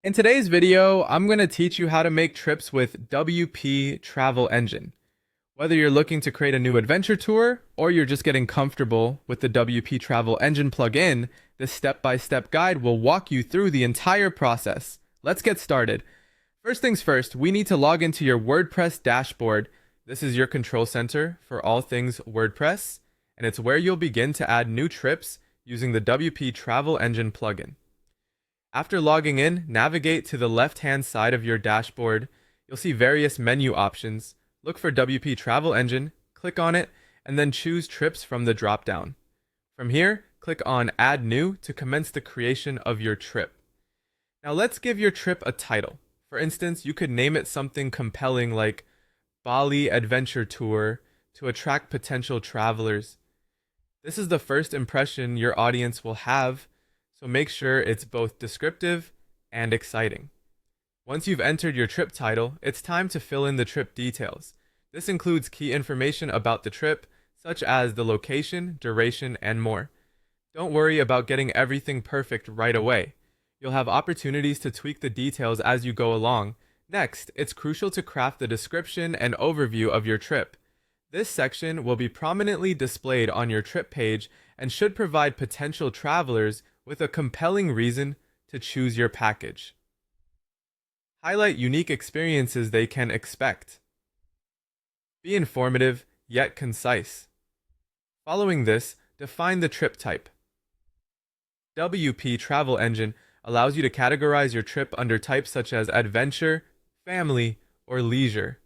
In today's video, I'm going to teach you how to make trips with WP Travel Engine. Whether you're looking to create a new adventure tour or you're just getting comfortable with the WP Travel Engine plugin, this step-by-step guide will walk you through the entire process. Let's get started. First things first, we need to log into your WordPress dashboard. This is your control center for all things WordPress, and it's where you'll begin to add new trips using the WP Travel Engine plugin. After logging in, navigate to the left-hand side of your dashboard. You'll see various menu options. Look for WP Travel Engine, click on it, and then choose Trips from the drop-down. From here, click on Add New to commence the creation of your trip. Now let's give your trip a title. For instance, you could name it something compelling like Bali Adventure Tour to attract potential travelers. This is the first impression your audience will have, so make sure it's both descriptive and exciting. Once you've entered your trip title, it's time to fill in the trip details. This includes key information about the trip, such as the location, duration, and more. Don't worry about getting everything perfect right away. You'll have opportunities to tweak the details as you go along. Next, it's crucial to craft the description and overview of your trip. This section will be prominently displayed on your trip page and should provide potential travelers with a compelling reason to choose your package. Highlight unique experiences they can expect. Be informative, yet concise. Following this, define the trip type. WP Travel Engine allows you to categorize your trip under types such as adventure, family, or leisure.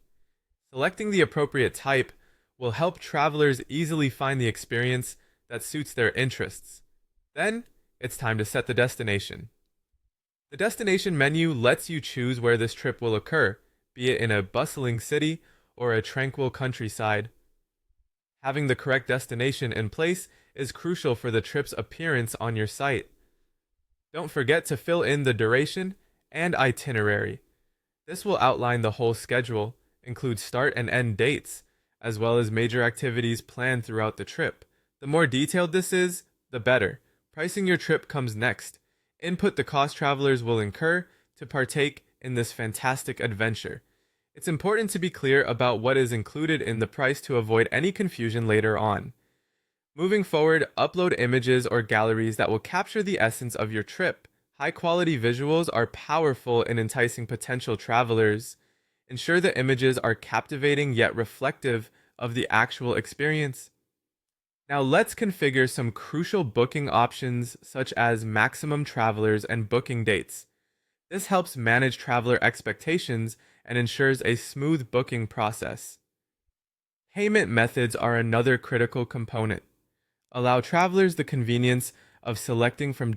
Selecting the appropriate type will help travelers easily find the experience that suits their interests. Then, it's time to set the destination. The destination menu lets you choose where this trip will occur, be it in a bustling city or a tranquil countryside. Having the correct destination in place is crucial for the trip's appearance on your site. Don't forget to fill in the duration and itinerary. This will outline the whole schedule, include start and end dates, as well as major activities planned throughout the trip. The more detailed this is, the better. Pricing your trip comes next. Input the cost travelers will incur to partake in this fantastic adventure. It's important to be clear about what is included in the price to avoid any confusion later on. Moving forward, upload images or galleries that will capture the essence of your trip. High-quality visuals are powerful in enticing potential travelers. Ensure the images are captivating yet reflective of the actual experience. Now let's configure some crucial booking options such as maximum travelers and booking dates. This helps manage traveler expectations and ensures a smooth booking process. Payment methods are another critical component. Allow travelers the convenience of selecting from